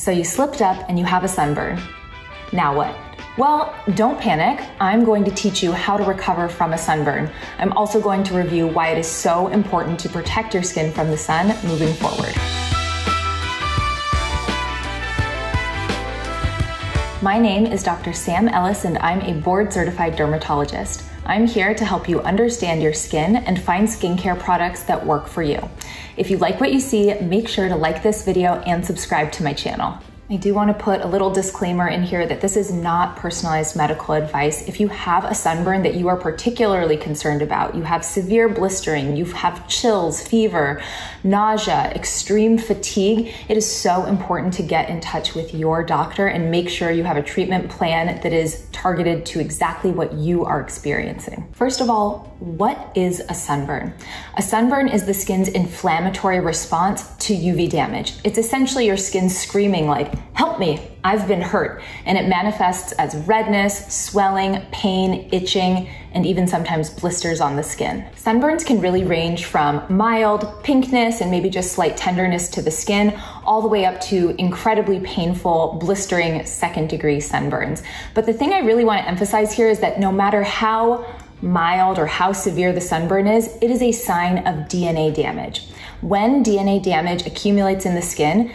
So you slipped up and you have a sunburn. Now what? Well, don't panic. I'm going to teach you how to recover from a sunburn. I'm also going to review why it is so important to protect your skin from the sun moving forward. My name is Dr. Sam Ellis, and I'm a board-certified dermatologist. I'm here to help you understand your skin and find skincare products that work for you. If you like what you see, make sure to like this video and subscribe to my channel. I do want to put a little disclaimer in here that this is not personalized medical advice. If you have a sunburn that you are particularly concerned about, you have severe blistering, you have chills, fever, nausea, extreme fatigue, it is so important to get in touch with your doctor and make sure you have a treatment plan that is targeted to exactly what you are experiencing. First of all, what is a sunburn? A sunburn is the skin's inflammatory response to UV damage. It's essentially your skin screaming like, "Help me, I've been hurt." And it manifests as redness, swelling, pain, itching, and even sometimes blisters on the skin. Sunburns can really range from mild pinkness and maybe just slight tenderness to the skin, all the way up to incredibly painful, blistering second-degree sunburns. But the thing I really want to emphasize here is that no matter how mild or how severe the sunburn is, it is a sign of DNA damage. When DNA damage accumulates in the skin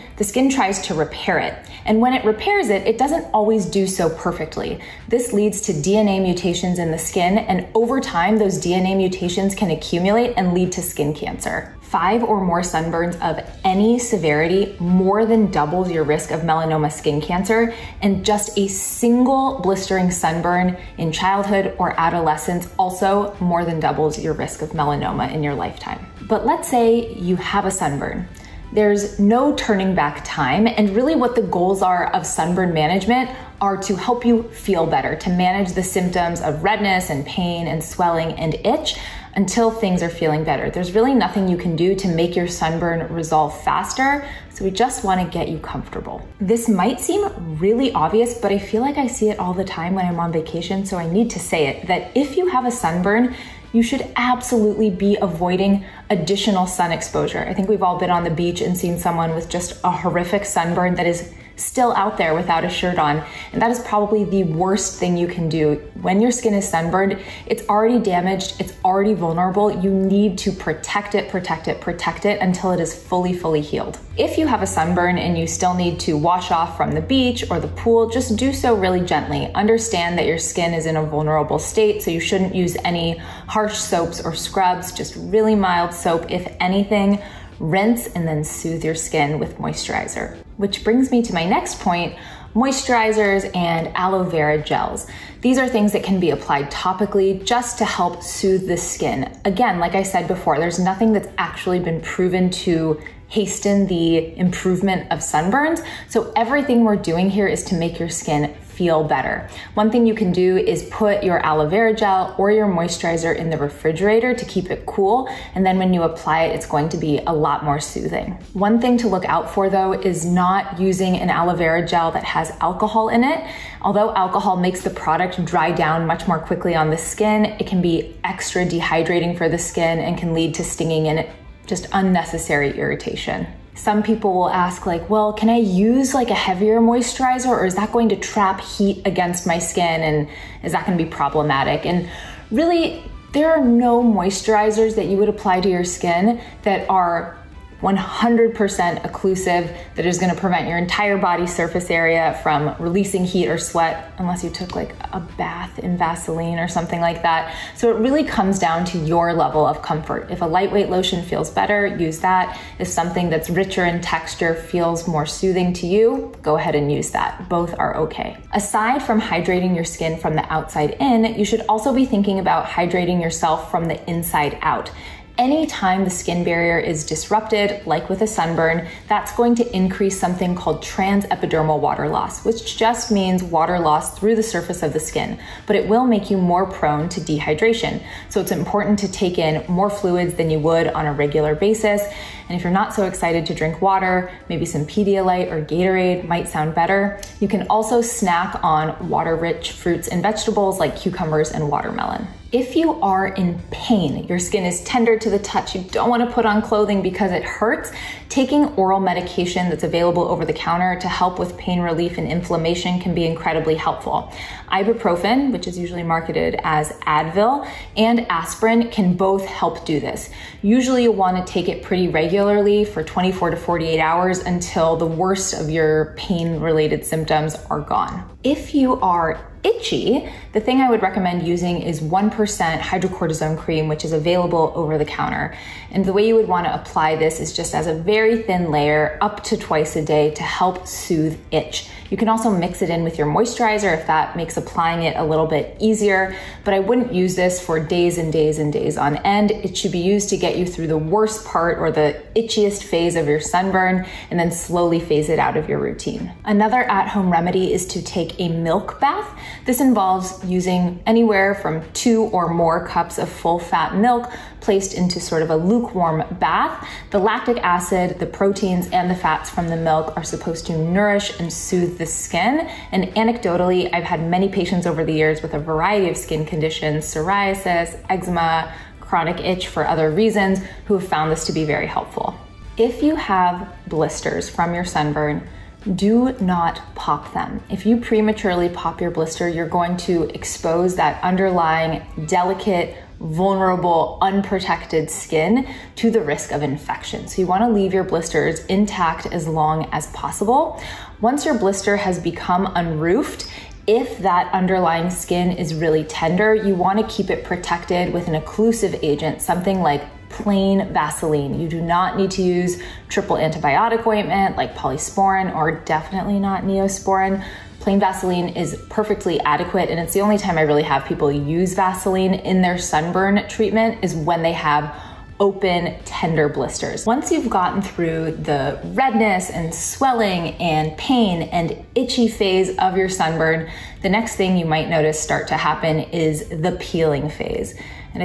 tries to repair it. And when it repairs it, it doesn't always do so perfectly. This leads to DNA mutations in the skin, and over time, those DNA mutations can accumulate and lead to skin cancer. 5 or more sunburns of any severity more than doubles your risk of melanoma skin cancer, and just a single blistering sunburn in childhood or adolescence also more than doubles your risk of melanoma in your lifetime. But let's say you have a sunburn. There's no turning back time, and really what the goals are of sunburn management are to help you feel better, to manage the symptoms of redness and pain and swelling and itch until things are feeling better. There's really nothing you can do to make your sunburn resolve faster, so we just want to get you comfortable. This might seem really obvious, but I feel like I see it all the time when I'm on vacation, so I need to say it, that if you have a sunburn, you should absolutely be avoiding additional sun exposure. I think we've all been on the beach and seen someone with just a horrific sunburn that is still out there without a shirt on. And that is probably the worst thing you can do. When your skin is sunburned, it's already damaged, it's already vulnerable. You need to protect it until it is fully healed. If you have a sunburn and you still need to wash off from the beach or the pool, just do so really gently. Understand that your skin is in a vulnerable state, so you shouldn't use any harsh soaps or scrubs, just really mild soap, if anything. Rinse and then soothe your skin with moisturizer. Which brings me to my next point, moisturizers and aloe vera gels. These are things that can be applied topically just to help soothe the skin. Again, like I said before, there's nothing that's actually been proven to hasten the improvement of sunburns. So everything we're doing here is to make your skin feel better. One thing you can do is put your aloe vera gel or your moisturizer in the refrigerator to keep it cool, and then when you apply it, it's going to be a lot more soothing. One thing to look out for though is not using an aloe vera gel that has alcohol in it. Although alcohol makes the product dry down much more quickly on the skin, it can be extra dehydrating for the skin and can lead to stinging and just unnecessary irritation. Some people will ask like, well, can I use like a heavier moisturizer, or is that going to trap heat against my skin, and is that going to be problematic? And really, there are no moisturizers that you would apply to your skin that are 100% occlusive, that is going to prevent your entire body surface area from releasing heat or sweat, unless you took like a bath in Vaseline or something like that. So it really comes down to your level of comfort. If a lightweight lotion feels better, use that. If something that's richer in texture feels more soothing to you, go ahead and use that. Both are okay. Aside from hydrating your skin from the outside in, you should also be thinking about hydrating yourself from the inside out. Anytime the skin barrier is disrupted, like with a sunburn, that's going to increase something called transepidermal water loss, which just means water loss through the surface of the skin, but it will make you more prone to dehydration. So it's important to take in more fluids than you would on a regular basis. And if you're not so excited to drink water, maybe some Pedialyte or Gatorade might sound better. You can also snack on water-rich fruits and vegetables like cucumbers and watermelon. If you are in pain, your skin is tender to the touch, you don't want to put on clothing because it hurts, taking oral medication that's available over the counter to help with pain relief and inflammation can be incredibly helpful. Ibuprofen, which is usually marketed as Advil, and aspirin can both help do this. Usually you'll want to take it pretty regularly for 24 to 48 hours until the worst of your pain-related symptoms are gone. If you are itchy, the thing I would recommend using is 1% hydrocortisone cream, which is available over the counter. And the way you would want to apply this is just as a very thin layer up to twice a day to help soothe itch. You can also mix it in with your moisturizer if that makes applying it a little bit easier, but I wouldn't use this for days and days and days on end. It should be used to get you through the worst part or the itchiest phase of your sunburn and then slowly phase it out of your routine. Another at-home remedy is to take a milk bath. This involves using anywhere from 2 or more cups of full-fat milk placed into sort of a lukewarm bath. The lactic acid, the proteins, and the fats from the milk are supposed to nourish and soothe the skin. And anecdotally, I've had many patients over the years with a variety of skin conditions, psoriasis, eczema, chronic itch for other reasons, who have found this to be very helpful. If you have blisters from your sunburn, do not pop them. If you prematurely pop your blister, you're going to expose that underlying delicate, vulnerable, unprotected skin to the risk of infection. So you want to leave your blisters intact as long as possible. Once your blister has become unroofed, if that underlying skin is really tender, you want to keep it protected with an occlusive agent, something like plain Vaseline. You do not need to use triple antibiotic ointment like polysporin or definitely not Neosporin. Plain Vaseline is perfectly adequate, and it's the only time I really have people use Vaseline in their sunburn treatment is when they have open, tender blisters. Once you've gotten through the redness and swelling and pain and itchy phase of your sunburn, the next thing you might notice start to happen is the peeling phase. And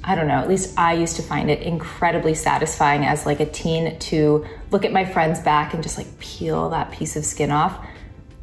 I don't know, at least I used to find it incredibly satisfying as like a teen to look at my friend's back and just like peel that piece of skin off.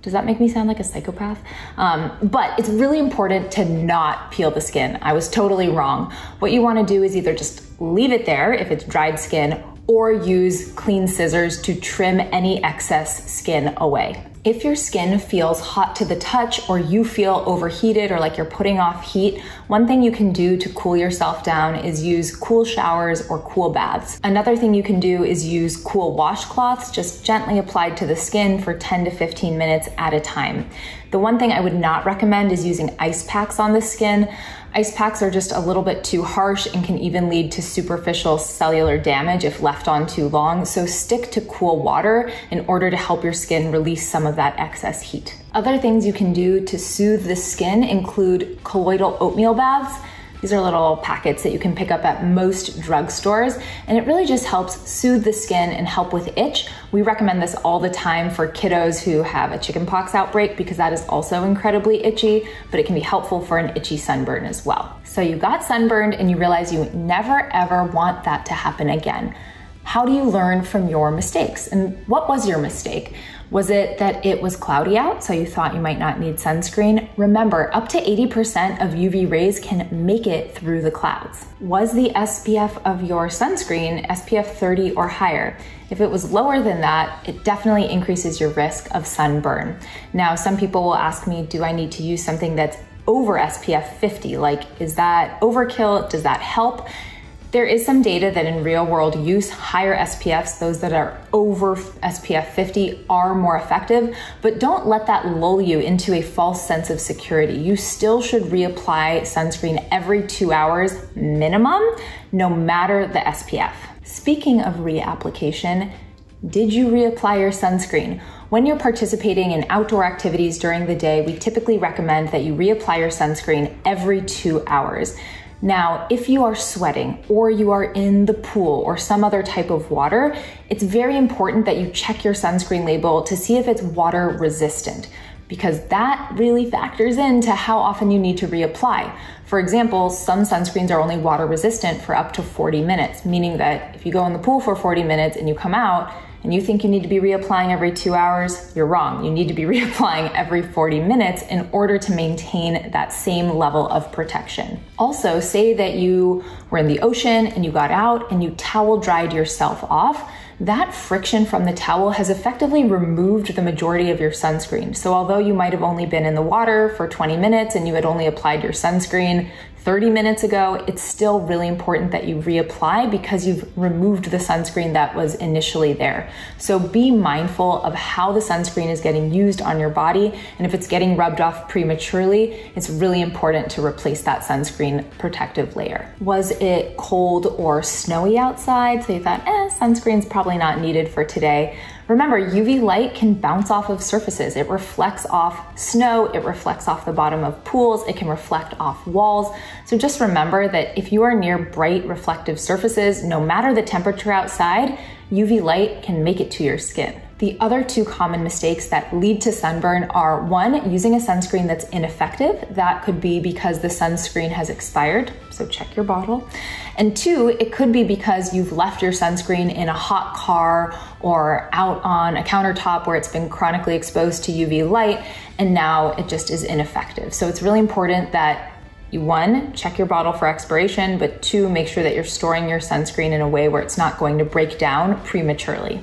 Does that make me sound like a psychopath? But it's really important to not peel the skin. I was totally wrong. What you want to do is either just leave it there if it's dried skin, or use clean scissors to trim any excess skin away. If your skin feels hot to the touch or you feel overheated or like you're putting off heat, one thing you can do to cool yourself down is use cool showers or cool baths. Another thing you can do is use cool washcloths, just gently applied to the skin for 10 to 15 minutes at a time. The one thing I would not recommend is using ice packs on the skin. Ice packs are just a little bit too harsh and can even lead to superficial cellular damage if left on too long, so stick to cool water in order to help your skin release some of that excess heat. Other things you can do to soothe the skin include colloidal oatmeal baths. These are little packets that you can pick up at most drugstores, and it really just helps soothe the skin and help with itch. We recommend this all the time for kiddos who have a chickenpox outbreak because that is also incredibly itchy, but it can be helpful for an itchy sunburn as well. So you got sunburned and you realize you never ever want that to happen again. How do you learn from your mistakes? And what was your mistake? Was it that it was cloudy out, so you thought you might not need sunscreen? Remember, up to 80% of UV rays can make it through the clouds. Was the SPF of your sunscreen SPF 30 or higher? If it was lower than that, it definitely increases your risk of sunburn. Now, some people will ask me, do I need to use something that's over SPF 50? Like, is that overkill? Does that help? There is some data that in real world use, higher SPFs, those that are over SPF 50, are more effective, but don't let that lull you into a false sense of security. You still should reapply sunscreen every 2 hours minimum, no matter the SPF. Speaking of reapplication, did you reapply your sunscreen? When you're participating in outdoor activities during the day, we typically recommend that you reapply your sunscreen every 2 hours. Now, if you are sweating or you are in the pool or some other type of water, it's very important that you check your sunscreen label to see if it's water resistant, because that really factors into how often you need to reapply. For example, some sunscreens are only water resistant for up to 40 minutes, meaning that if you go in the pool for 40 minutes and you come out, and you think you need to be reapplying every 2 hours, you're wrong. You need to be reapplying every 40 minutes in order to maintain that same level of protection. Also, say that you were in the ocean and you got out and you towel dried yourself off. That friction from the towel has effectively removed the majority of your sunscreen. So although you might have only been in the water for 20 minutes and you had only applied your sunscreen 30 minutes ago, it's still really important that you reapply because you've removed the sunscreen that was initially there. So be mindful of how the sunscreen is getting used on your body, and if it's getting rubbed off prematurely, it's really important to replace that sunscreen protective layer. Was it cold or snowy outside, so you thought, sunscreen's probably not needed for today? Remember, UV light can bounce off of surfaces. It reflects off snow, it reflects off the bottom of pools, it can reflect off walls. So just remember that if you are near bright reflective surfaces, no matter the temperature outside, UV light can make it to your skin. The other two common mistakes that lead to sunburn are, one, using a sunscreen that's ineffective. That could be because the sunscreen has expired, so check your bottle. And two, it could be because you've left your sunscreen in a hot car or out on a countertop where it's been chronically exposed to UV light, and now it just is ineffective. So it's really important that you, one, check your bottle for expiration, but two, make sure that you're storing your sunscreen in a way where it's not going to break down prematurely.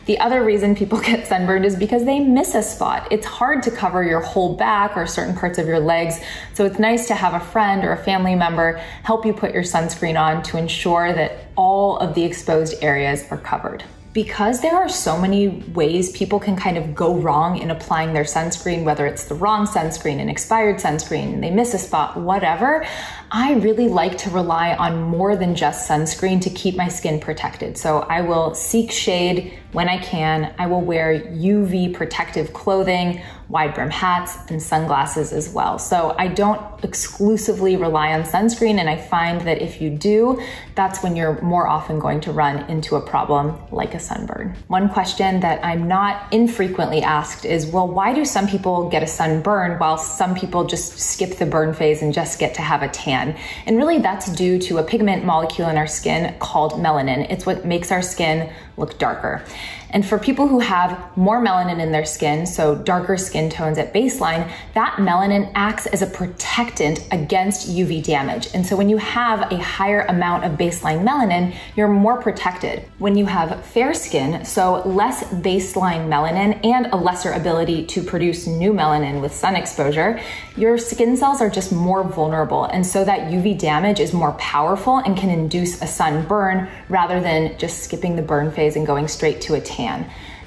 The other reason people get sunburned is because they miss a spot. It's hard to cover your whole back or certain parts of your legs, so it's nice to have a friend or a family member help you put your sunscreen on to ensure that all of the exposed areas are covered. Because there are so many ways people can kind of go wrong in applying their sunscreen, whether it's the wrong sunscreen, an expired sunscreen, they miss a spot, whatever, I really like to rely on more than just sunscreen to keep my skin protected. So I will seek shade when I can. I will wear UV protective clothing, wide brim hats, and sunglasses as well. So I don't exclusively rely on sunscreen, and I find that if you do, that's when you're more often going to run into a problem like a sunburn. One question that I'm not infrequently asked is, well, why do some people get a sunburn while some people just skip the burn phase and just get to have a tan? And really that's due to a pigment molecule in our skin called melanin. It's what makes our skin look darker. And for people who have more melanin in their skin, so darker skin tones at baseline, that melanin acts as a protectant against UV damage. And so when you have a higher amount of baseline melanin, you're more protected. When you have fair skin, so less baseline melanin and a lesser ability to produce new melanin with sun exposure, your skin cells are just more vulnerable. And so that UV damage is more powerful and can induce a sunburn rather than just skipping the burn phase and going straight to a tan.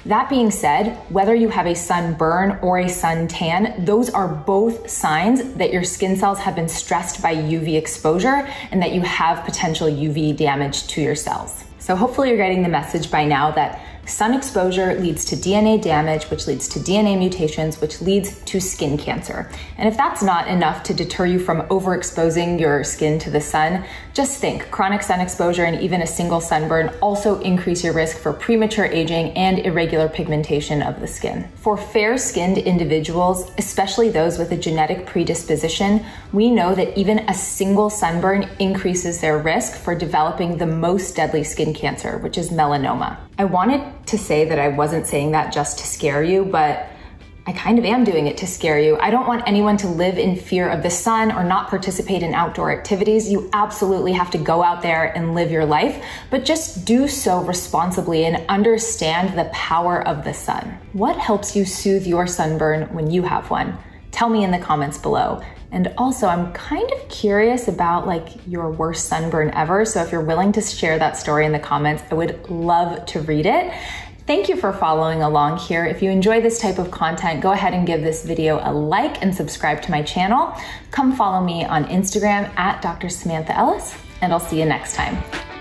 That being said, whether you have a sunburn or a suntan, those are both signs that your skin cells have been stressed by UV exposure and that you have potential UV damage to your cells. So hopefully you're getting the message by now that sun exposure leads to DNA damage, which leads to DNA mutations, which leads to skin cancer. And if that's not enough to deter you from overexposing your skin to the sun, just think chronic sun exposure and even a single sunburn also increase your risk for premature aging and irregular pigmentation of the skin. For fair-skinned individuals, especially those with a genetic predisposition, we know that even a single sunburn increases their risk for developing the most deadly skin cancer, which is melanoma. I wanted to say that I wasn't saying that just to scare you, but I kind of am doing it to scare you. I don't want anyone to live in fear of the sun or not participate in outdoor activities. You absolutely have to go out there and live your life, but just do so responsibly and understand the power of the sun. What helps you soothe your sunburn when you have one? Tell me in the comments below. And also, I'm kind of curious about your worst sunburn ever. So if you're willing to share that story in the comments, I would love to read it. Thank you for following along here. If you enjoy this type of content, go ahead and give this video a like and subscribe to my channel. Come follow me on Instagram at Dr. Samantha Ellis, and I'll see you next time.